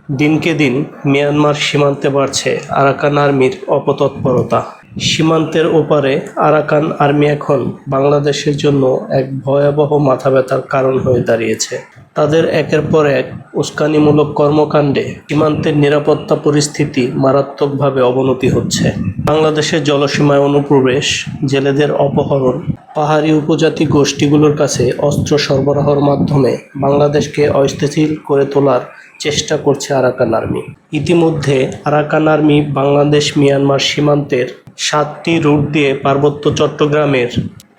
দিনকে দিন মিয়ানমার সীমান্তে বাড়ছে আরাকান আর্মির অপতৎপরতা। সীমান্তের ওপারে আরাকান আর্মি এখন বাংলাদেশের জন্য এক ভয়াবহ মাথাব্যথার কারণ হয়ে দাঁড়িয়েছে। তাদের একের পর এক উস্কানিমূলক কর্মকাণ্ডে সীমান্তের নিরাপত্তা পরিস্থিতি মারাত্মকভাবে অবনতি হচ্ছে। বাংলাদেশের জলসীমায় অনুপ্রবেশ, জেলেদের অপহরণ, পাহাড়ি উপজাতি গোষ্ঠীগুলোর কাছে অস্ত্র সরবরাহের মাধ্যমে বাংলাদেশকে অস্থিতিশীল করে তোলার চেষ্টা করছে আরাকান আর্মি। ইতিমধ্যে আরাকান আর্মি বাংলাদেশ মিয়ানমার সীমান্তের 7টি রুট দিয়ে পার্বত্য চট্টগ্রামের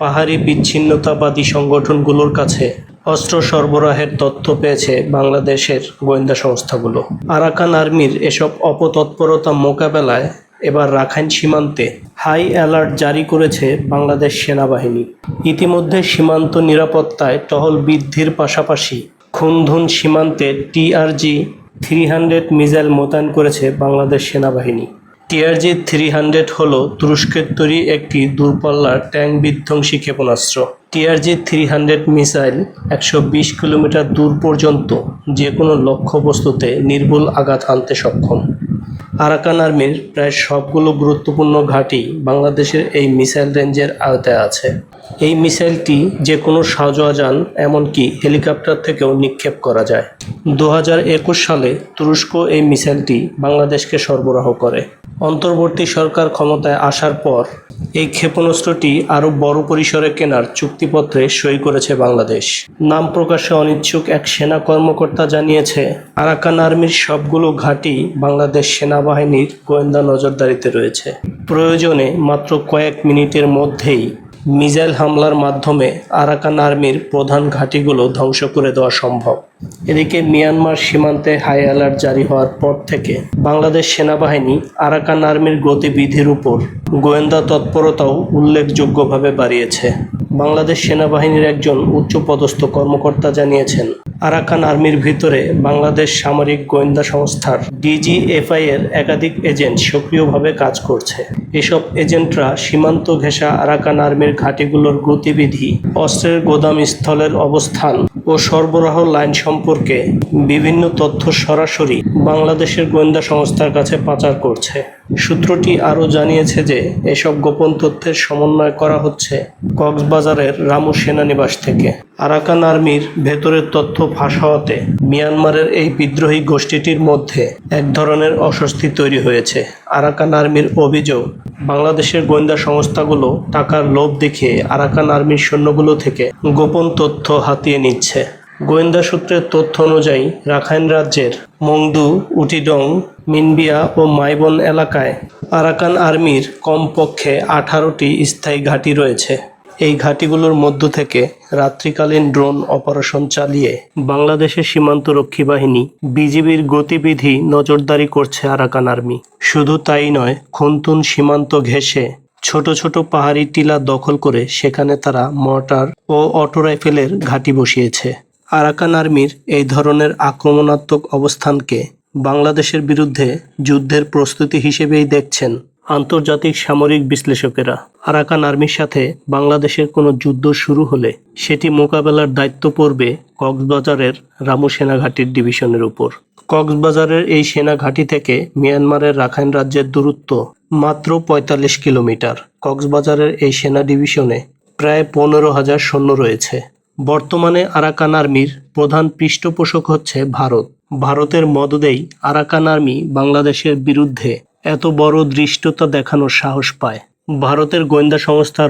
পাহাড়ি বিচ্ছিন্নতাবাদী সংগঠনগুলোর কাছে অস্ত্র সরবরাহের তথ্য পেয়েছে বাংলাদেশের গোয়েন্দা সংস্থাগুলো। আরাকান আর্মির এসব অপতৎপরতা মোকাবেলায় এবার রাখাইন সীমান্তে হাই অ্যালার্ট জারি করেছে বাংলাদেশ সেনাবাহিনী। ইতিমধ্যে সীমান্ত নিরাপত্তায় টহল বৃদ্ধির পাশাপাশি খুনধুন সীমান্তে TRG-300 মিসাইল মোতায়েন করেছে বাংলাদেশ সেনাবাহিনী। TRG-300 হল তুরস্কের তৈরি একটি দূরপাল্লার ট্যাঙ্ক বিধ্বংসী ক্ষেপণাস্ত্র। TRG-300 মিসাইল 120 কিলোমিটার দূর পর্যন্ত যে কোনো লক্ষ্যবস্তুতে নির্ভুল আঘাত হানতে সক্ষম। আরাকান আর্মির প্রায় সবগুলো গুরুত্বপূর্ণ ঘাঁটি বাংলাদেশের এই মিসাইল রেঞ্জের আওতায় আছে। এই মিসাইলটি যে কোনো সাজোয়াজান এমনকি হেলিকপ্টার থেকেও নিক্ষেপ করা যায়। 2021 সালে তুরস্ক এই মিসাইলটি বাংলাদেশকে সরবরাহ করে। অন্তর্বর্তী সরকার ক্ষমতায় আসার পর এই ক্ষেপণাস্ত্রটি আরও বড় পরিসরে কেনার চুক্তিপত্রে সই করেছে বাংলাদেশ। নাম প্রকাশে অনিচ্ছুক এক সেনা কর্মকর্তা জানিয়েছে, আরাকান আর্মির সবগুলো ঘাঁটি বাংলাদেশ সেনাবাহিনীর গোয়েন্দা নজরদারিতে রয়েছে। প্রয়োজনে মাত্র কয়েক মিনিটের মধ্যেই মিসাইল হামলার মাধ্যমে আরাকান আর্মির প্রধান ঘাঁটিগুলো ধ্বংস করে দেওয়া সম্ভব। এদিকে মিয়ানমার সীমান্তে হাই অ্যালার্ট জারি হওয়ার পর থেকে বাংলাদেশ সেনাবাহিনী আরাকান আর্মির গতিবিধির উপর গোয়েন্দা তৎপরতাও উল্লেখযোগ্যভাবে বাড়িয়েছে। বাংলাদেশ সেনাবাহিনীর একজন উচ্চপদস্থ কর্মকর্তা জানিয়েছেন, আরাকান আর্মির ভিতরে বাংলাদেশ সামরিক গোয়েন্দা সংস্থার DGFI এর একাধিক এজেন্ট সক্রিয়ভাবে কাজ করছে। এসব এজেন্টরা সীমান্ত ঘেঁষা আরাকান আর্মির ঘাঁটিগুলোর গতিবিধি, অস্ত্রের গোদামস্থলের অবস্থান ও সরবরাহ লাইন সম্পর্কে বিভিন্ন তথ্য সরাসরি বাংলাদেশের গোয়েন্দা সংস্থার কাছে পাচার করছে। সূত্রটি আরও জানিয়েছে যে এসব গোপন তথ্যের সমন্বয় করা হচ্ছে কক্সবাজারের রামু সেনানিবাস থেকে। আরাকান আর্মির ভেতরের তথ্য ফাঁস হওয়াতে মিয়ানমারের এই বিদ্রোহী গোষ্ঠীটির মধ্যে এক ধরনের অস্বস্তি তৈরি হয়েছে। আরাকান আর্মির অভিযোগ, বাংলাদেশের গোয়েন্দা সংস্থাগুলো টাকার লোভ দেখিয়ে আরাকান আর্মির সৈন্যগুলো থেকে গোপন তথ্য হাতিয়ে নিচ্ছে। গোয়েন্দা সূত্রের তথ্য অনুযায়ী রাখাইন রাজ্যের মংদু, উটিডং, মিনবিয়া ও মাইবন এলাকায় আরাকান আর্মির কমপক্ষে 18টি স্থায়ী ঘাঁটি রয়েছে। এই ঘাঁটিগুলোর মধ্য থেকে রাত্রিকালীন ড্রোন অপারেশন চালিয়ে বাংলাদেশের সীমান্তরক্ষী বাহিনী বিজিবির গতিবিধি নজরদারি করছে আরাকান আর্মি। শুধু তাই নয়, খুনতুন সীমান্ত ঘেঁষে ছোট ছোট পাহাড়ি টিলা দখল করে সেখানে তারা মর্টার ও অটো রাইফেলের ঘাঁটি বসিয়েছে। আরাকান আর্মির এই ধরনের আক্রমণাত্মক অবস্থানকে বাংলাদেশের বিরুদ্ধে যুদ্ধের প্রস্তুতি হিসেবেই দেখছেন আন্তর্জাতিক সামরিক বিশ্লেষকেরা। আরাকান আর্মির সাথে বাংলাদেশের কোনো যুদ্ধ শুরু হলে সেটি মোকাবেলার দায়িত্ব পড়বে কক্সবাজারের রামু সেনাঘাঁটির ডিভিশনের উপর। কক্সবাজারের এই সেনাঘাঁটি থেকে মিয়ানমারের রাখাইন রাজ্যের দূরত্ব মাত্র 45 কিলোমিটার। কক্সবাজারের এই সেনা ডিভিশনে প্রায় 15,000 সৈন্য রয়েছে। বর্তমানে আরাকান আর্মির প্রধান পৃষ্ঠপোষক হচ্ছে ভারত। ভারতের মদদেই আরাকান আর্মি বাংলাদেশের বিরুদ্ধে এত বড় ধৃষ্টতা দেখানোর সাহস পায়। ভারতের গোয়েন্দা সংস্থা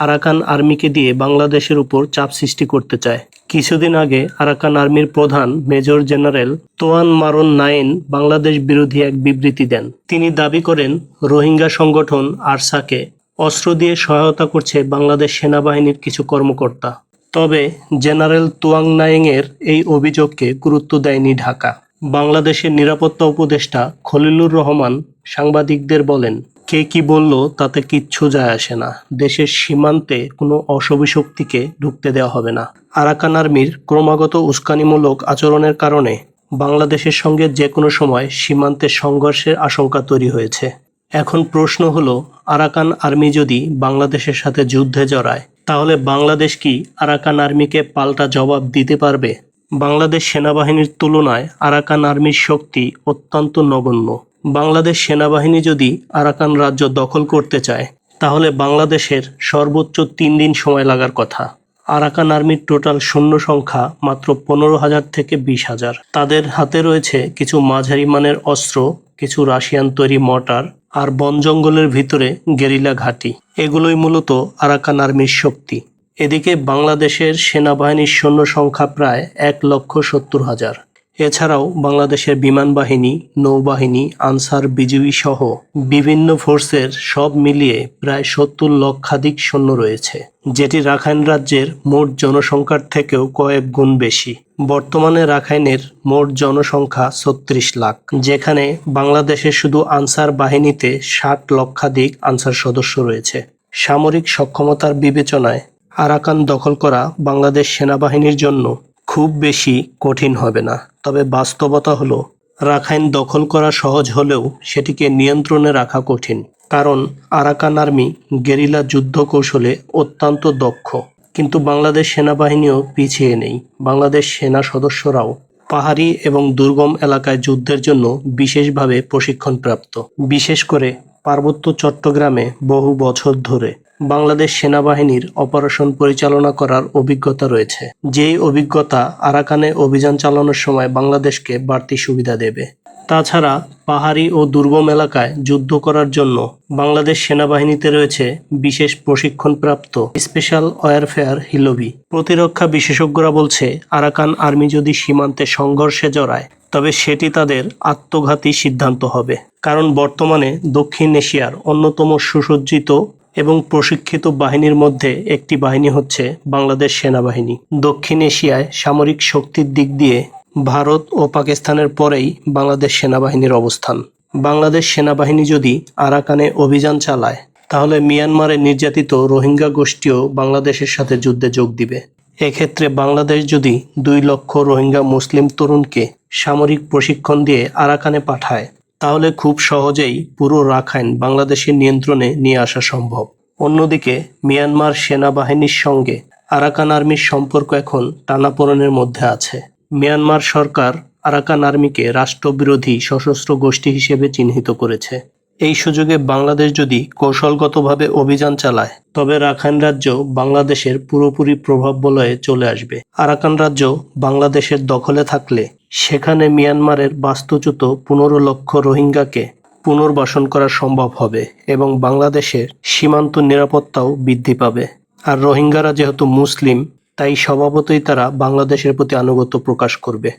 আরাকান আর্মিকে দিয়ে বাংলাদেশের উপর চাপ সৃষ্টি করতে চায়। কিছুদিন আগে আরাকান আর্মির প্রধান মেজর জেনারেল তোয়ান মারন নায়েন বাংলাদেশ বিরোধী এক বিবৃতি দেন। তিনি দাবি করেন, রোহিঙ্গা সংগঠন আরসাকে অস্ত্র দিয়ে সহায়তা করছে বাংলাদেশ সেনাবাহিনীর কিছু কর্মকর্তা। তবে জেনারেল তোয়াং নায়েংয়ের এই অভিযোগকে গুরুত্ব দেয়নি ঢাকা। বাংলাদেশের নিরাপত্তা উপদেষ্টা খলিলুর রহমান সাংবাদিকদের বলেন, কে কি বলল তাতে কিচ্ছু যায় আসে না। দেশের সীমান্তে কোনো অশুভ শক্তিকে ঢুকতে দেওয়া হবে না। আরাকান আর্মির ক্রমাগত উস্কানিমূলক আচরণের কারণে বাংলাদেশের সঙ্গে যে কোনো সময় সীমান্তে সংঘর্ষের আশঙ্কা তৈরি হয়েছে। এখন প্রশ্ন হলো, আরাকান আর্মি যদি বাংলাদেশের সাথে যুদ্ধে জড়ায় তাহলে বাংলাদেশ কি আরাকান আর্মিকে পাল্টা জবাব দিতে পারবে? বাংলাদেশ সেনাবাহিনীর তুলনায় আরাকান আর্মির শক্তি অত্যন্ত নগণ্য। বাংলাদেশ সেনাবাহিনী যদি আরাকান রাজ্য দখল করতে চায় তাহলে বাংলাদেশের সর্বোচ্চ 3 দিন সময় লাগার কথা। আরাকান আর্মির টোটাল সৈন্য সংখ্যা মাত্র 15,000 থেকে 20,000। তাদের হাতে রয়েছে কিছু মাঝারি মানের অস্ত্র, কিছু রাশিয়ান তৈরি মর্টার আর বন জঙ্গলের ভিতরে গেরিলা ঘাঁটি। এগুলোই মূলত আরাকান আর্মির শক্তি। এদিকে বাংলাদেশের সেনাবাহিনীর সৈন্য সংখ্যা প্রায় 1,70,000। এছাড়াও বাংলাদেশের বিমান বাহিনী, নৌবাহিনী, আনসার, বিজিবি সহ বিভিন্ন ফোর্সের সব মিলিয়ে প্রায় 70 লক্ষাধিক সৈন্য রয়েছে, যেটি রাখাইন রাজ্যের মোট জনসংখ্যার থেকেও কয়েক গুণ বেশি। বর্তমানে রাখাইনের মোট জনসংখ্যা 36 লাখ, যেখানে বাংলাদেশের শুধু আনসার বাহিনীতে 60 লক্ষাধিক আনসার সদস্য রয়েছে। সামরিক সক্ষমতার বিবেচনায় আরাকান দখল করা বাংলাদেশ সেনাবাহিনীর জন্য খুব বেশি কঠিন হবে না। তবে বাস্তবতা হলো রাখাইন দখল করা সহজ হলেও সেটিকে নিয়ন্ত্রণে রাখা কঠিন, কারণ আরাকান আর্মি গেরিলা যুদ্ধ কৌশলে অত্যন্ত দক্ষ। কিন্তু বাংলাদেশ সেনাবাহিনীও পিছিয়ে নেই। বাংলাদেশ সেনা সদস্যরাও পাহাড়ি এবং দুর্গম এলাকায় যুদ্ধের জন্য বিশেষভাবে প্রশিক্ষণপ্রাপ্ত। বিশেষ করে পার্বত্য চট্টগ্রামে বহু বছর ধরে বাংলাদেশ সেনাবাহিনীর অপারেশন পরিচালনা করার অভিজ্ঞতা রয়েছে, যেই অভিজ্ঞতা আরাকানে অভিযান চালানোর সময় বাংলাদেশকে বাড়তি সুবিধা দেবে। তাছাড়া পাহাড়ি ও দুর্গম এলাকায় যুদ্ধ করার জন্য বাংলাদেশ সেনাবাহিনীতে রয়েছে বিশেষ প্রশিক্ষণপ্রাপ্ত স্পেশাল ওয়ারফেয়ার হিলোবি। প্রতিরক্ষা বিশেষজ্ঞরা বলছে আরাকান আর্মি যদি সীমান্তে সংঘর্ষে জড়ায় তবে সেটি তাদের আত্মঘাতী সিদ্ধান্ত হবে, কারণ বর্তমানে দক্ষিণ এশিয়ার অন্যতম সুসজ্জিত এবং প্রশিক্ষিত বাহিনীর মধ্যে একটি বাহিনী হচ্ছে বাংলাদেশ সেনাবাহিনী। দক্ষিণ এশিয়ায় সামরিক শক্তির দিক দিয়ে ভারত ও পাকিস্তানের পরেই বাংলাদেশ সেনাবাহিনীর অবস্থান। বাংলাদেশ সেনাবাহিনী যদি আরাকানে অভিযান চালায় তাহলে মিয়ানমারে নির্যাতিত রোহিঙ্গা গোষ্ঠীও বাংলাদেশের সাথে যুদ্ধে যোগ দিবে। এক্ষেত্রে বাংলাদেশ যদি 2 লক্ষ রোহিঙ্গা মুসলিম তরুণকে সামরিক প্রশিক্ষণ দিয়ে আরাকানে পাঠায় তাহলে খুব সহজেই পুরো রাখাইন বাংলাদেশের নিয়ন্ত্রণে নিয়ে আসা সম্ভব। অন্যদিকে মিয়ানমার সেনাবাহিনীর সঙ্গে আরাকান আর্মির সম্পর্ক এখন টানাপোড়েনের মধ্যে আছে। মিয়ানমার সরকার আরাকান আর্মিকে রাষ্ট্রবিরোধী সশস্ত্র গোষ্ঠী হিসেবে চিহ্নিত করেছে। এই সুযোগে বাংলাদেশ যদি কৌশলগতভাবে অভিযান চালায় তবে রাখাইন রাজ্য বাংলাদেশের পুরোপুরি প্রভাব বলয়ে চলে আসবে। আরাকান রাজ্য বাংলাদেশের দখলে থাকলে সেখানে মিয়ানমারের বাস্তুচ্যুত 15 লক্ষ রোহিঙ্গাকে পুনর্বাসন করা সম্ভব হবে এবং বাংলাদেশের সীমান্ত নিরাপত্তাও বৃদ্ধি পাবে। আর রোহিঙ্গারা যেহেতু মুসলিম, তাই স্বভাবতই তারা বাংলাদেশের প্রতি আনুগত্য প্রকাশ করবে।